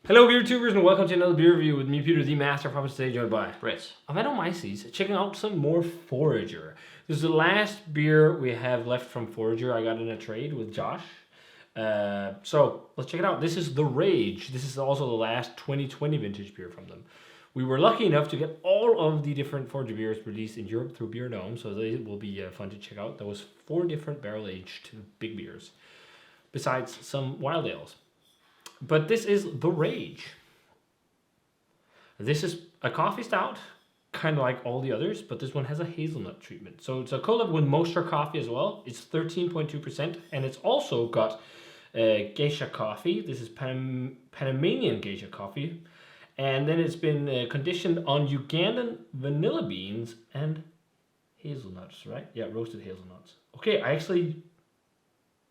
Hello beer tubers and welcome to another beer review with me, Peter, the Master of Puppets, today joined by Brett. I've had on my seats checking out some more Forager. This is the last beer we have left from Forager. I got in a trade with Josh. So let's check it out. This is The Rage. This is also the last 2020 vintage beer from them. We were lucky enough to get all of the different Forager beers released in Europe through Beer Dome, so they will be fun to check out. There was 4 different barrel-aged big beers, besides some wild ales. But this is The Rage. This is a coffee stout, kind of like all the others, but this one has a hazelnut treatment. So it's a collab with Monster Coffee as well. It's 13.2%, and it's also got geisha coffee. This is Panamanian geisha coffee. And then it's been conditioned on Ugandan vanilla beans and hazelnuts, right? Yeah, roasted hazelnuts. Okay, I actually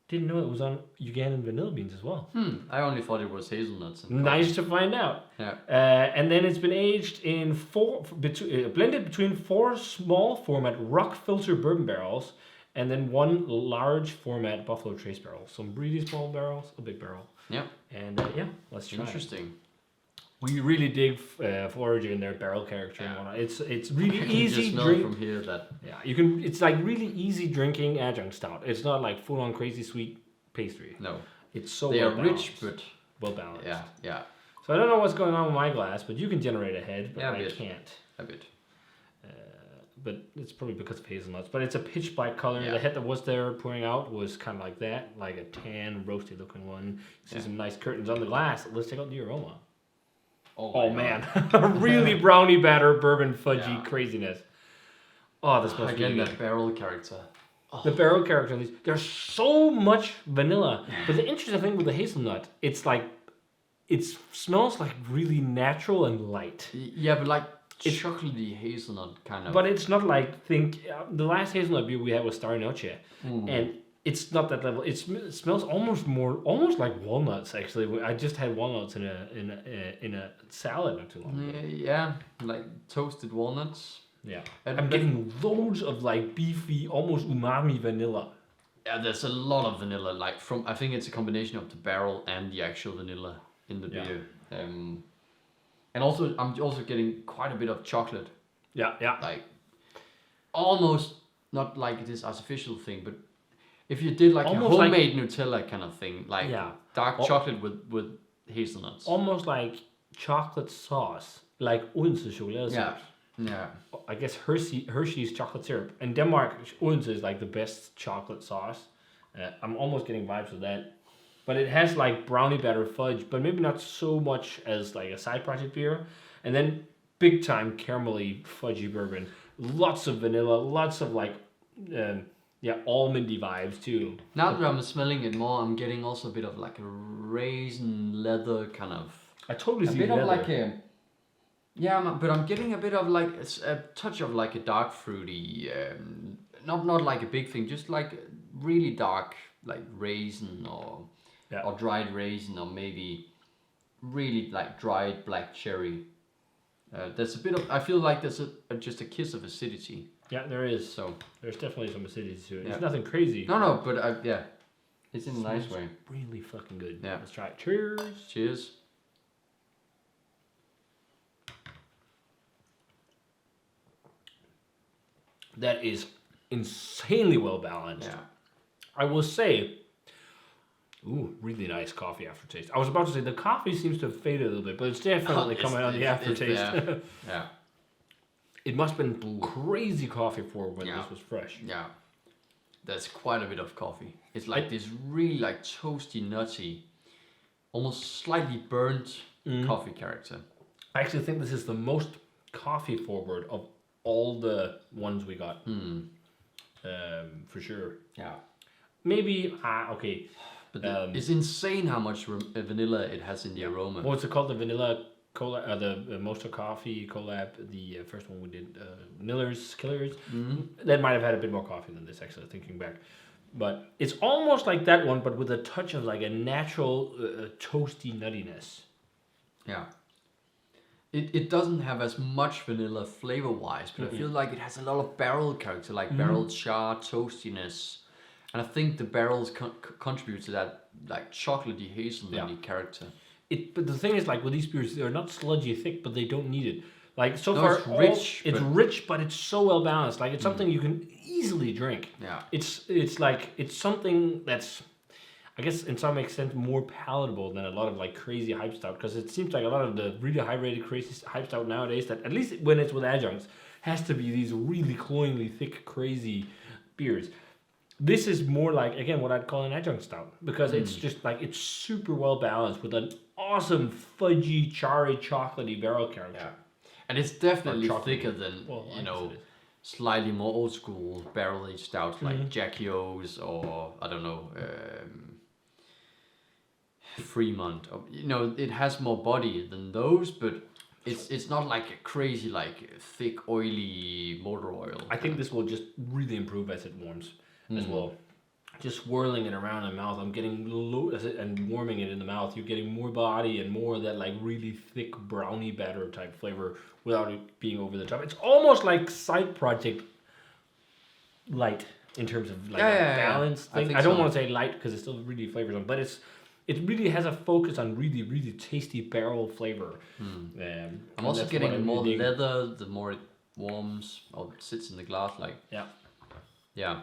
didn't know it was on Ugandan vanilla beans as well. I only thought it was hazelnuts. And Nice to find out. Yeah. And then it's been aged in blended between 4 small format rock filter bourbon barrels and then 1 large format Buffalo Trace barrel. Some really small barrels, a big barrel. Yeah. And let's try. Interesting. We really dig Forager in their barrel character and whatnot. It's really easy just smell drink. from here that Yeah, you can. It's like really easy drinking adjunct stout. It's not like full on crazy sweet pastry. no, It's so they well are balanced. rich, but Well balanced. yeah, So I don't know what's going on with my glass, but you can generate a head, but Yeah, a I bit. can't. a bit. But it's probably because of hazelnuts. But it's a pitch black color. Yeah. The head that was there pouring out was kind of like that, like a tan, roasty looking one. You see some nice curtains on the glass. Let's check out the aroma. Oh man, really brownie batter, bourbon, fudgy craziness. Oh, this smells Again, really that good. barrel character. The barrel character in these, there's so much vanilla. But the interesting thing with the hazelnut, it's like, it smells like really natural and light. Yeah, but like chocolatey hazelnut kind of. But it's not like, the last hazelnut beer we had was Star Noche. And it's not that level. It smells almost like walnuts. Actually, I just had walnuts in a salad not too long ago. Yeah, like toasted walnuts. Yeah, And I'm then- getting loads of like beefy, almost umami vanilla. Yeah, there's a lot of vanilla. Like from, I think it's a combination of the barrel and the actual vanilla in the Yeah. beer. And also, I'm also getting quite a bit of chocolate. Yeah. Like almost not like this artificial thing, but if you did like Almost a homemade Nutella kind of thing, like dark chocolate with hazelnuts. Almost like chocolate sauce, like Odense chocolate. Yeah. I guess Hershey's chocolate syrup. In Denmark, Odense is like the best chocolate sauce. I'm almost getting vibes of that. But it has like brownie batter fudge, but maybe not so much as like a side project beer. And then big time caramelly fudgy bourbon. Lots of vanilla, lots of like, almondy vibes too. Now that I'm smelling it more, I'm getting also a bit of like a raisin leather kind of. I totally see A bit leather. of like a. Yeah, but I'm getting a bit of like a touch of like a dark fruity, not like a big thing, just like really dark, like raisin or dried raisin, or maybe really like dried black cherry. There's a bit of, I feel like there's just a kiss of acidity. Yeah, there is. So There's definitely some acidity to it. Yeah. It's nothing crazy. no, but it's in a nice way. Really fucking good. Yeah. Let's try it. Cheers. Cheers. That is insanely well balanced. Yeah. I will say, really nice coffee aftertaste. I was about to say the coffee seems to have faded a little bit, but it's definitely coming on the aftertaste. Yeah. It must have been crazy coffee for when Yeah. this was fresh. Yeah. There's quite a bit of coffee. It's like this really like toasty, nutty, almost slightly burnt coffee character. I actually think this is the most coffee forward of all the ones we got. For sure. Yeah. Maybe, okay. But it's insane how much vanilla it has in the aroma. What's it called? The vanilla collab, the Monster Coffee collab, the first one we did, Miller's Killers. That might have had a bit more coffee than this, actually, thinking back. But it's almost like that one, but with a touch of like a natural toasty nuttiness. Yeah. It doesn't have as much vanilla flavor-wise, but I feel like it has a lot of barrel character, like barrel char, toastiness. And I think the barrels contribute to that like chocolatey hazelnutty character. But the thing is, like with these beers, they're not sludgy thick, but they don't need it. Like so No, far, it's rich, it's but- rich, but it's so well balanced. Like it's something you can easily drink. Yeah. It's something that's, I guess, in some extent more palatable than a lot of like crazy hype stout, because it seems like a lot of the really high rated crazy hype stout nowadays, that at least when it's with adjuncts, has to be these really cloyingly thick, crazy beers. This is more like, again, what I'd call an adjunct stout, because it's just like, it's super well balanced with an awesome fudgy, charry, chocolatey barrel character. Yeah. And it's definitely chocolatey. thicker than, Well, I you know, guess it is. slightly more old school barrel aged stouts like Jackie O's or, I don't know, Fremont. Or, you know, it has more body than those, but it's not like a crazy, like, thick, oily motor oil. I think this will just really improve as it warms as well. Just swirling it around in the mouth, I'm getting and warming it in the mouth, you're getting more body and more of that like really thick brownie batter type flavor without it being over the top. It's almost like side project light in terms of like a balanced thing. I don't want to say light because it still really flavors them, but it really has a focus on really, really tasty barrel flavor. I'm also getting more leather the more it warms or sits in the glass. Like yeah,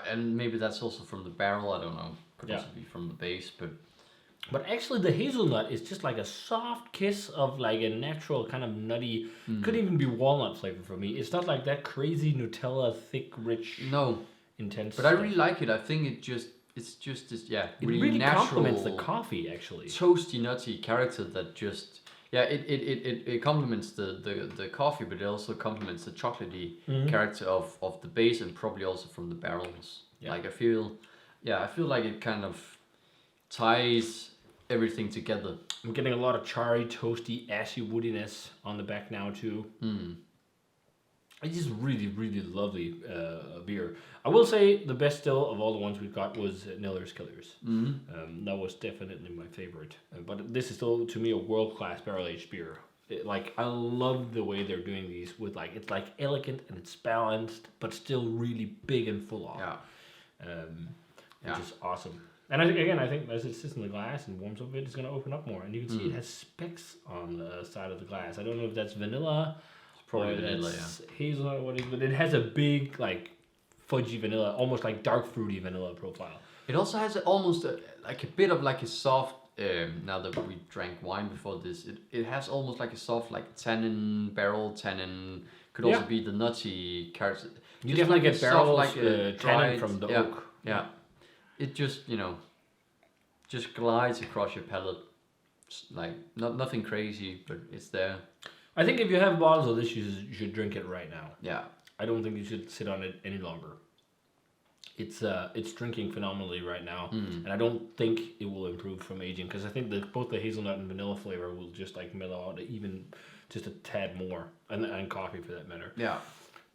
and maybe that's also from the barrel. I don't know. Could also be from the base, but actually the hazelnut is just like a soft kiss of like a natural kind of nutty. Could even be walnut flavor for me. It's not like that crazy Nutella thick, rich, intense. But I really like it. I think it's just this it really, really natural, complements the coffee actually. Toasty, nutty character that just it complements the coffee, but it also complements the chocolatey character of the base, and probably also from the barrels. Like I feel like it kind of ties everything together. I'm getting a lot of charry, toasty, ashy woodiness on the back now too. It's just really, really lovely beer. I will say the best still of all the ones we've got was Niller's Killers. That was definitely my favorite. But this is still, to me, a world-class barrel-aged beer. Like, I love the way they're doing these with, like, it's, like, elegant and it's balanced, but still really big and full on. Which is awesome. And I think as it sits in the glass and warms up a bit, it's going to open up more. And you can see it has specks on the side of the glass. I don't know if that's vanilla. Probably vanilla, hazelnut, what is it? But it has a big, like, fudgy vanilla, almost like dark fruity vanilla profile. It also has almost a bit of like a soft. Now that we drank wine before this, it has almost like a soft, like tannin, barrel tannin. Could also be the nutty character. You definitely get barrel like a tannin from the oak. Yeah, it just just glides across your palate, like nothing crazy, but it's there. I think if you have bottles of this, you should drink it right now. Yeah. I don't think you should sit on it any longer. It's drinking phenomenally right now, and I don't think it will improve from aging, because I think that both the hazelnut and vanilla flavor will just like mellow out even just a tad more, and coffee for that matter. Yeah.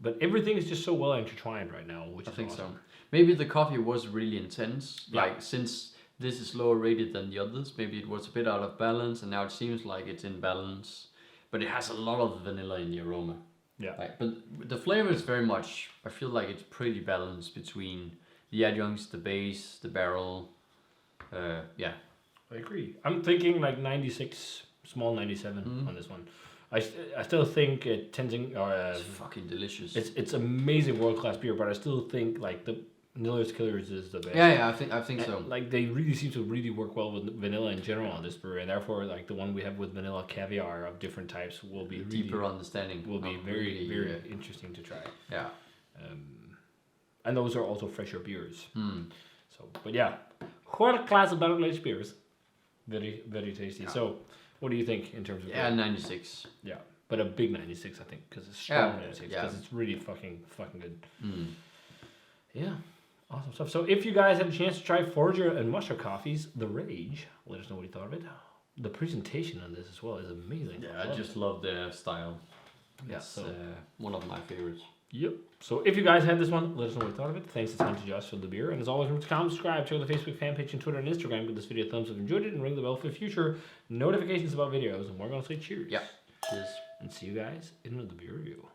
But everything is just so well intertwined right now, which I is think awesome. so. Maybe the coffee was really intense. Like since this is lower rated than the others, maybe it was a bit out of balance, and now it seems like it's in balance. But it has a lot of vanilla in the aroma. Yeah. But the flavor is very much, I feel like it's pretty balanced between the adjuncts, the base, the barrel. I agree. I'm thinking like 96, small 97 on this one. I still think Tenzing, it's fucking delicious. It's amazing world class beer, but I still think like the Niller's Killers is the best. Yeah, I think so. Like they really seem to really work well with vanilla in general on this brewery, and therefore like the one we have with vanilla caviar of different types will be deeper understanding. Will be very interesting to try. Yeah. And those are also fresher beers. So, but yeah, world class barrel aged beers, very very tasty. So, what do you think in terms of? Yeah, 96. Yeah, but a big 96, I think, because it's strong 96, because it's really fucking good. Yeah. Awesome stuff. So if you guys had a chance to try Forager and Mushroom Coffee's The Rage, let us know what you thought of it. The presentation on this as well is amazing. Yeah, I just love their style. Yeah, it's one of my favorites. Yep. So if you guys had this one, let us know what you thought of it. Thanks a ton to Josh for the beer. And as always, remember to comment, subscribe, check out the Facebook fan page and Twitter and Instagram. Give this video a thumbs up if you enjoyed it, and ring the bell for future notifications about videos. And we're going to say cheers. Yeah. Cheers. And see you guys in the beer review.